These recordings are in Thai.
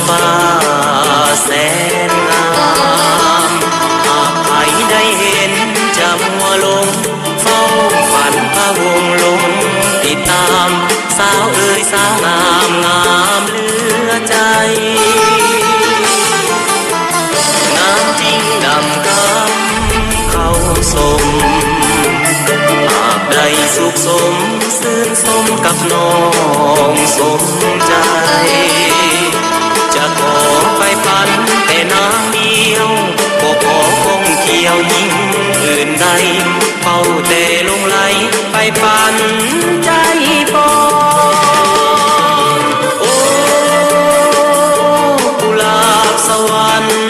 ฟ้าแสนงามหากใครได้เห็นจะมัวลงเฝ้าฝันพะวงลงติดตามสาวเอ๋ยสาวงามงามเหลือใจงามจริงดำคำเขาสมหากได้สุขสมซื่นสมกับน้องสมใจจะขอไปพันแต่นางเดียวก็ขอคงเกี่ยวยิ่งอื่นใดเฝ้าแต่ลงไหลไปพันใจปองโอ้กุหลาบสวรรค์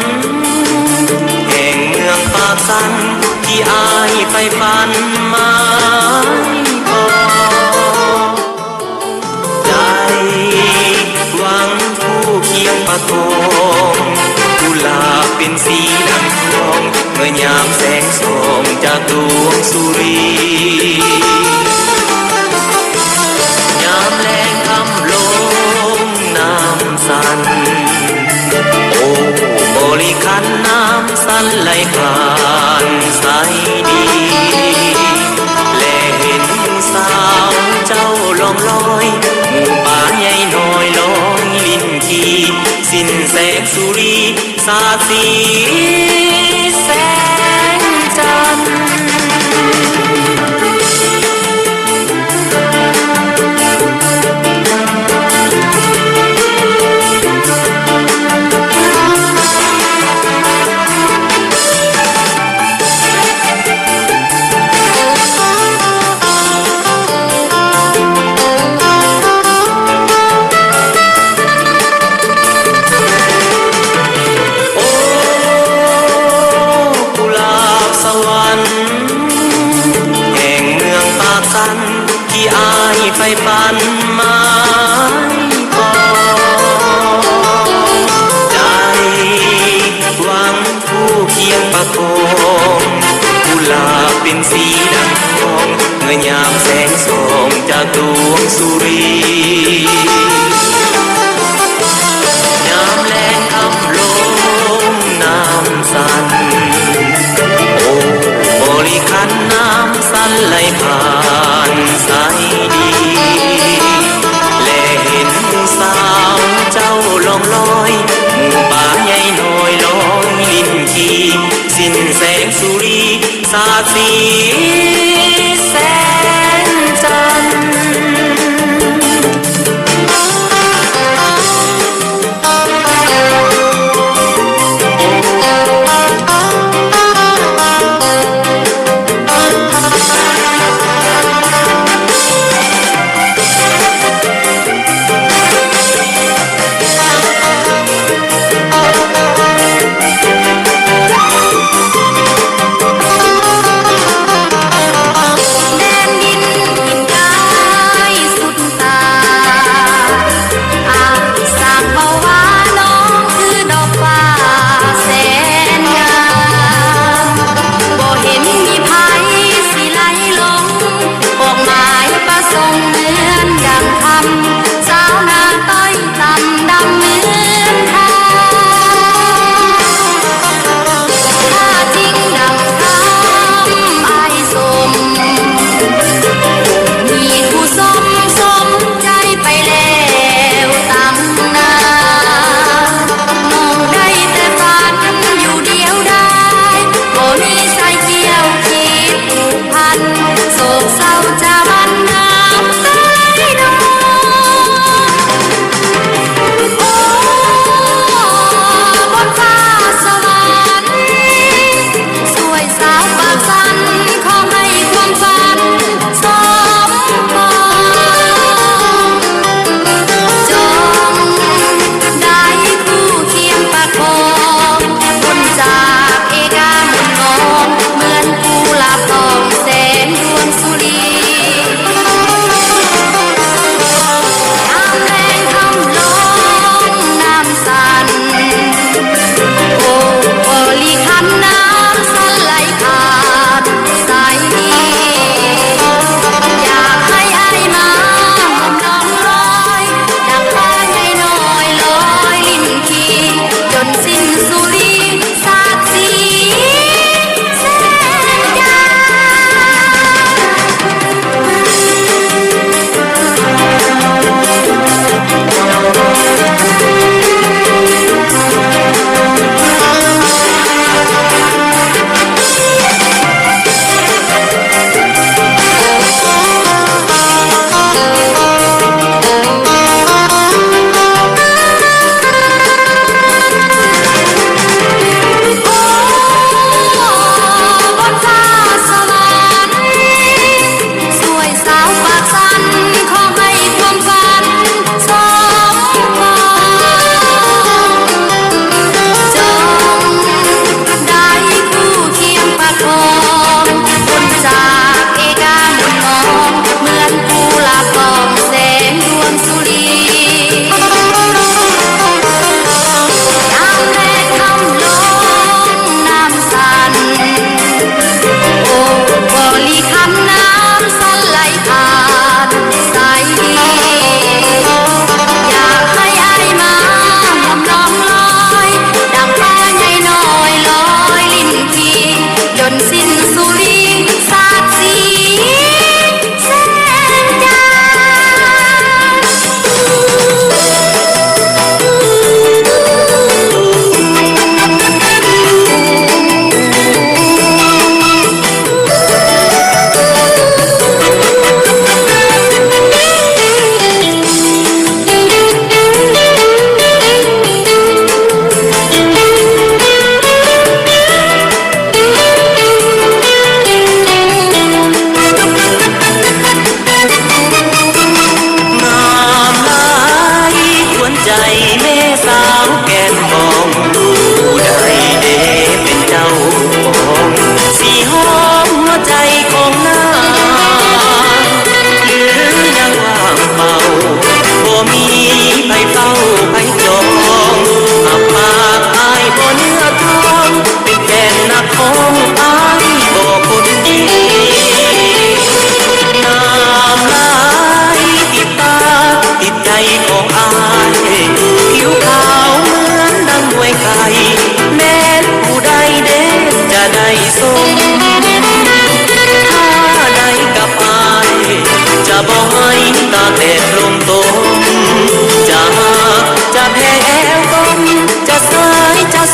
แห่งเมืองปากสันที่อายไปพันมาประคองกุหลาบเป็นสีดังทองเมื่อยามแสงส่องจากดวงสุรียามแลงคำลงน้ำสันโอ้บริคันน้ำสันไหลผ่านใสดีและเห็นสาวเจ้าล้อมลอยหมู่ป่าใหญ่น้อยลอยลิ้นทีสิ้นแสงสุรีสาดสีแสงจันทร์ที่อายไปปันไม้ปองใจหวังผู้เคียงประคองกุหลาบเป็นสีดังทองเมื่อยามแสงส่องจากดวงสุรียามแลงคำลงน้ำสันโอ้บริคันน้ำสันไหลผ่านใสดีและเห็นสาวเจ้าลองลอยหมู่ป่าใหญ่น้อยลอยลิ้นทีสิ้นแสงสุรีสาดสีแสงจันทร์แสง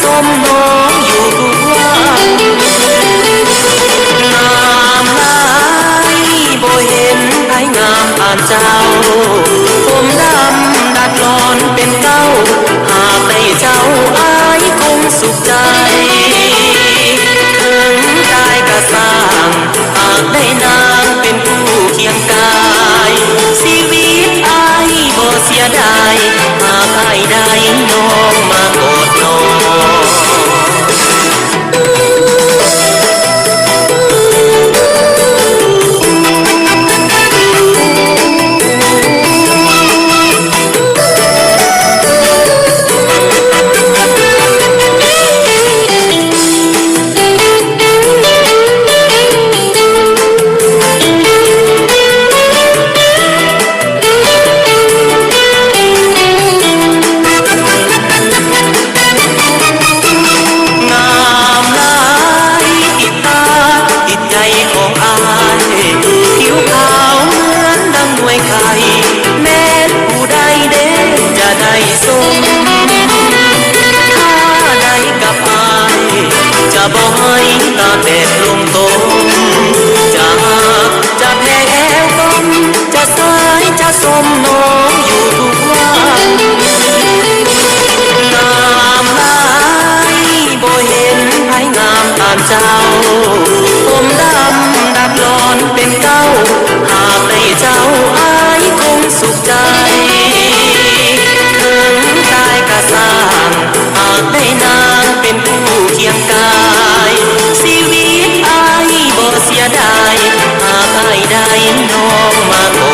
สมน้องอยู่ทุกวันงามหลายบ่เห็นไผงามผ่านเจ้าผมดำดัดร้อนเป็นเก้าหากได้เจ้าอายคงสุขใจถึงตายก็สร้างหากได้นางเป็นผู้เคียงกายชีวิตอายบ่เสียดายหากอายได้น้องมากอดน้องจะบ่ให้ตาแดดลงตมจะหักจะแพ้ต้มจะสายจะสมน้องอยู่ทุกวันงามหลายบ่เห็นไผงามตามเจ้าผมดำดับร้อนเป็นเก้าหากได้เจ้าอายคงสุขใจถึงตายก็สร้างหากได้นางเป็นผู้เคียงกายชีวิตอายบ่เสียดายหากอายได้น้องมากอ